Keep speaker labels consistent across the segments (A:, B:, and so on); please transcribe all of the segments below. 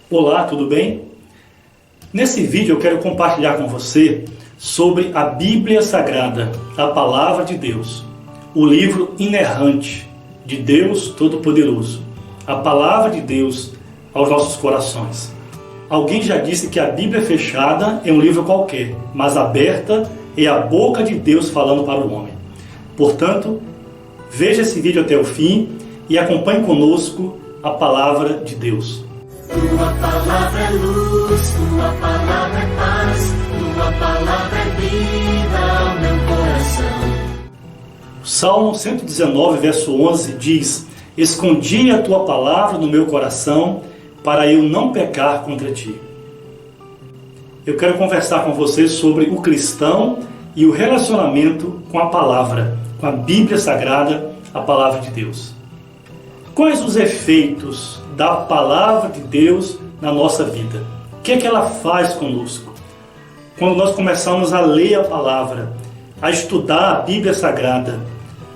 A: Olá, tudo bem? Nesse vídeo eu quero compartilhar com você sobre a Bíblia Sagrada, a Palavra de Deus, o livro inerrante de Deus Todo-Poderoso, a Palavra de Deus aos nossos corações. Alguém já disse que a Bíblia fechada é um livro qualquer, mas aberta é a boca de Deus falando para o homem. Portanto, veja esse vídeo até o fim e acompanhe conosco a Palavra de Deus.
B: Tua palavra é luz, tua palavra é paz, tua palavra é vida ao meu coração.
A: Salmo 119, verso 11 diz: Escondi a tua palavra no meu coração, para eu não pecar contra ti. Eu quero conversar com você sobre o cristão e o relacionamento com a palavra, com a Bíblia Sagrada, a Palavra de Deus. Quais os efeitos da Palavra de Deus na nossa vida? O que é que ela faz conosco? Quando nós começamos a ler a Palavra, a estudar a Bíblia Sagrada,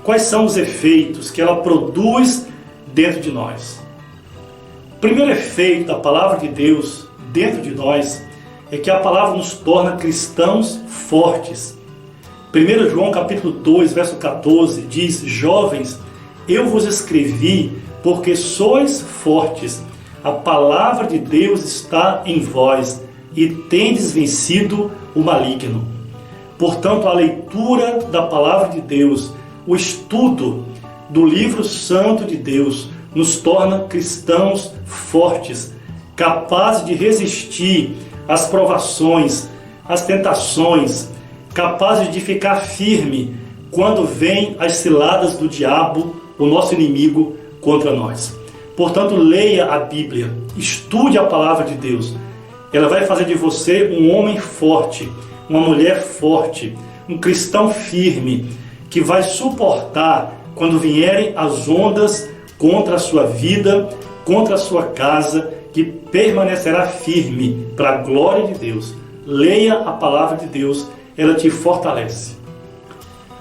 A: quais são os efeitos que ela produz dentro de nós? O primeiro efeito da Palavra de Deus dentro de nós é que a Palavra nos torna cristãos fortes. 1 João capítulo 2, verso 14 diz: Jovens, eu vos escrevi porque sois fortes, a palavra de Deus está em vós e tendes vencido o maligno. Portanto, a leitura da palavra de Deus, o estudo do livro santo de Deus, nos torna cristãos fortes, capazes de resistir às provações, às tentações, capazes de ficar firme quando vêm as ciladas do diabo, o nosso inimigo, contra nós. Portanto, leia a Bíblia, estude a palavra de Deus. Ela vai fazer de você um homem forte, uma mulher forte, um cristão firme, que vai suportar quando vierem as ondas contra a sua vida, contra a sua casa, que permanecerá firme para a glória de Deus. Leia a palavra de Deus, ela te fortalece.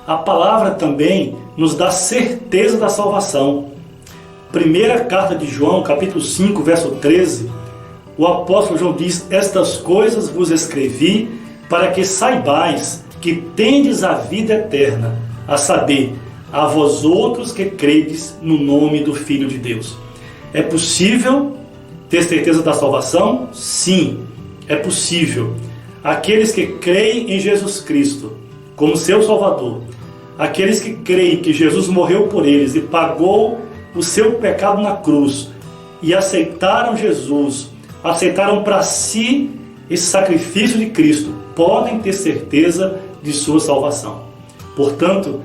A: A palavra também nos dá certeza da salvação. Primeira carta de João, capítulo 5, verso 13, o apóstolo João diz: Estas coisas vos escrevi para que saibais que tendes a vida eterna, a saber, a vós outros que credes no nome do Filho de Deus. É possível ter certeza da salvação? Sim, é possível. Aqueles que creem em Jesus Cristo como seu Salvador, aqueles que creem que Jesus morreu por eles e pagou o seu pecado na cruz e aceitaram Jesus, aceitaram para si esse sacrifício de Cristo, podem ter certeza de sua salvação. Portanto,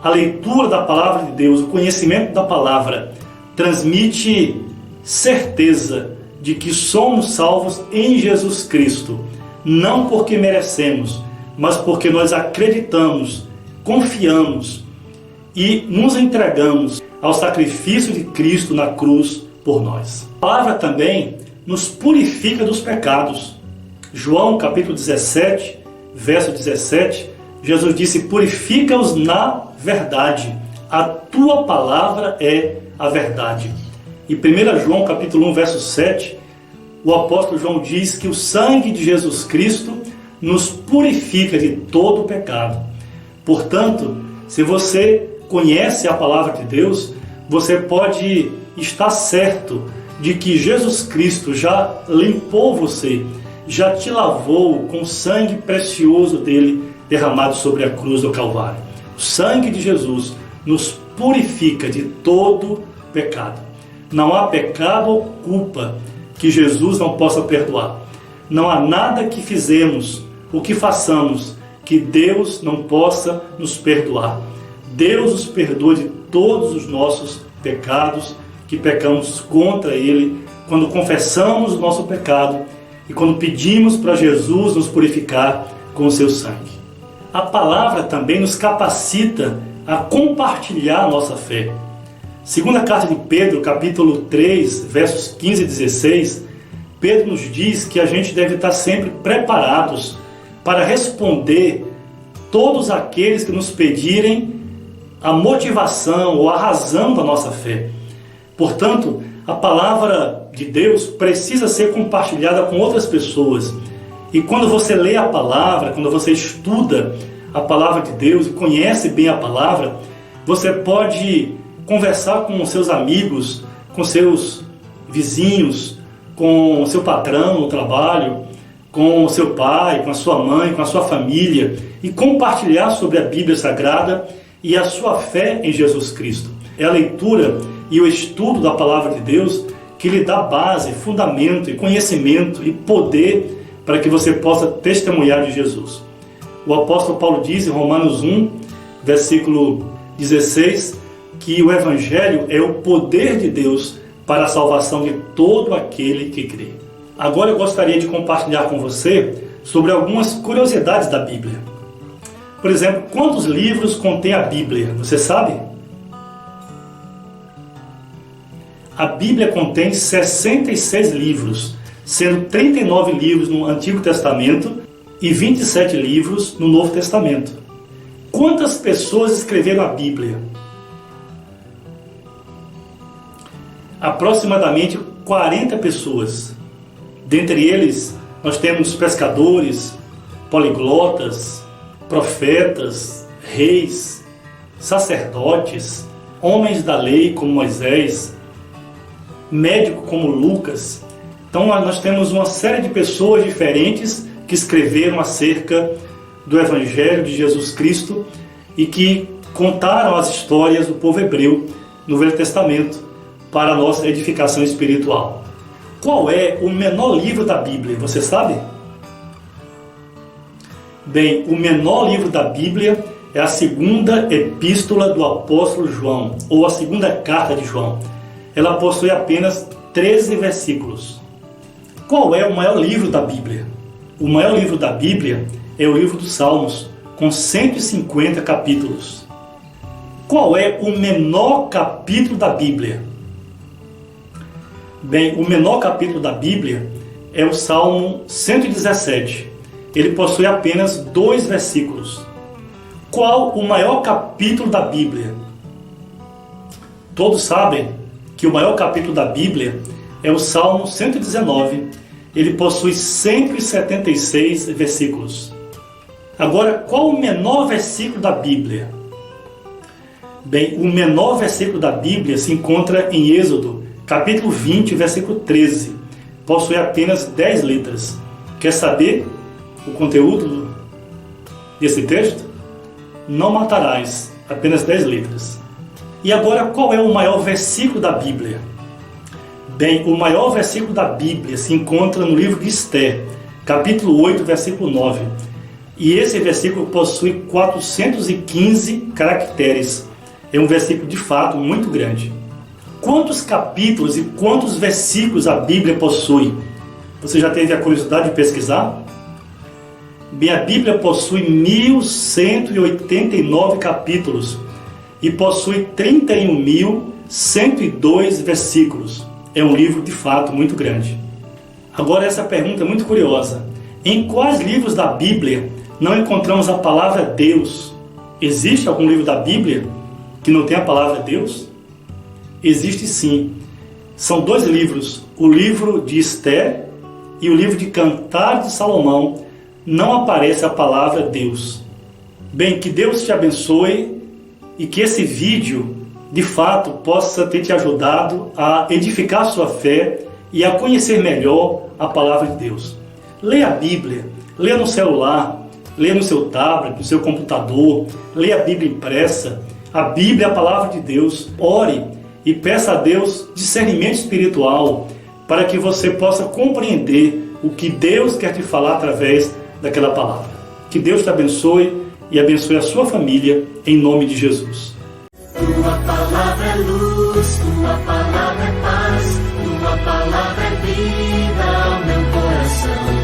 A: a leitura da palavra de Deus, o conhecimento da palavra, transmite certeza de que somos salvos em Jesus Cristo, não porque merecemos, mas porque nós acreditamos, confiamos e nos entregamos ao sacrifício de Cristo na cruz por nós. A palavra também nos purifica dos pecados. João capítulo 17, verso 17, Jesus disse: Purifica-os na verdade, a tua palavra é a verdade. E 1 João capítulo 1, verso 7, o apóstolo João diz que o sangue de Jesus Cristo nos purifica de todo o pecado. Portanto, se você conhece a palavra de Deus, você pode estar certo de que Jesus Cristo já limpou você, já te lavou com o sangue precioso dele derramado sobre a cruz do Calvário. O sangue de Jesus nos purifica de todo pecado. Não há pecado ou culpa que Jesus não possa perdoar. Não há nada que fizemos, o que façamos, que Deus não possa nos perdoar. Deus nos perdoa de todos os nossos pecados, que pecamos contra Ele, quando confessamos o nosso pecado e quando pedimos para Jesus nos purificar com o seu sangue. A palavra também nos capacita a compartilhar a nossa fé. Segunda carta de Pedro, capítulo 3, versos 15 e 16, Pedro nos diz que a gente deve estar sempre preparados para responder todos aqueles que nos pedirem a motivação ou a razão da nossa fé. Portanto, a palavra de Deus precisa ser compartilhada com outras pessoas. E quando você lê a palavra, quando você estuda a palavra de Deus e conhece bem a palavra, você pode conversar com seus amigos, com seus vizinhos, com o seu patrão no trabalho, com o seu pai, com a sua mãe, com a sua família, e compartilhar sobre a Bíblia Sagrada e a sua fé em Jesus Cristo. É a leitura e o estudo da palavra de Deus que lhe dá base, fundamento e conhecimento e poder para que você possa testemunhar de Jesus. O apóstolo Paulo diz em Romanos 1, versículo 16, que o Evangelho é o poder de Deus para a salvação de todo aquele que crê. Agora eu gostaria de compartilhar com você sobre algumas curiosidades da Bíblia. Por exemplo, quantos livros contém a Bíblia? Você sabe? A Bíblia contém 66 livros, sendo 39 livros no Antigo Testamento e 27 livros no Novo Testamento. Quantas pessoas escreveram a Bíblia? Aproximadamente 40 pessoas. Dentre eles, nós temos pescadores, poliglotas, profetas, reis, sacerdotes, homens da lei como Moisés, médico como Lucas. Então nós temos uma série de pessoas diferentes que escreveram acerca do Evangelho de Jesus Cristo e que contaram as histórias do povo hebreu no Velho Testamento para a nossa edificação espiritual. Qual é o menor livro da Bíblia? Você sabe? Bem, o menor livro da Bíblia é a segunda epístola do apóstolo João, ou a segunda carta de João. Ela possui apenas 13 versículos. Qual é o maior livro da Bíblia? O maior livro da Bíblia é o livro dos Salmos, com 150 capítulos. Qual é o menor capítulo da Bíblia? Bem, o menor capítulo da Bíblia é o Salmo 117. Ele possui apenas 2 versículos. Qual o maior capítulo da Bíblia? Todos sabem que o maior capítulo da Bíblia é o Salmo 119. Ele possui 176 versículos. Agora, qual o menor versículo da Bíblia? Bem, o menor versículo da Bíblia se encontra em Êxodo, capítulo 20, versículo 13. Possui apenas 10 letras. Quer saber o conteúdo desse texto? Não matarás, apenas 10 letras. E agora, qual é o maior versículo da Bíblia? Bem, o maior versículo da Bíblia se encontra no livro de Esther, capítulo 8, versículo 9. E esse versículo possui 415 caracteres. É um versículo de fato muito grande. Quantos capítulos e quantos versículos a Bíblia possui? Você já teve a curiosidade de pesquisar? Bem, a Bíblia possui 1189 capítulos e possui 31.102 versículos. É um livro de fato muito grande. Agora essa pergunta é muito curiosa. Em quais livros da Bíblia não encontramos a palavra Deus? Existe algum livro da Bíblia que não tem a palavra Deus? Existe sim. São 2 livros, o livro de Esther e o livro de Cantares de Salomão. Não aparece a palavra Deus. Bem, que Deus te abençoe e que esse vídeo de fato possa ter te ajudado a edificar a sua fé e a conhecer melhor a palavra de Deus. Leia a Bíblia, leia no celular, leia no seu tablet, no seu computador, leia a Bíblia impressa. A Bíblia é a palavra de Deus. Ore e peça a Deus discernimento espiritual para que você possa compreender o que Deus quer te falar através daquela palavra. Que Deus te abençoe e abençoe a sua família, em nome de Jesus.
B: Tua palavra é luz, tua palavra é paz, tua palavra é vida ao meu coração.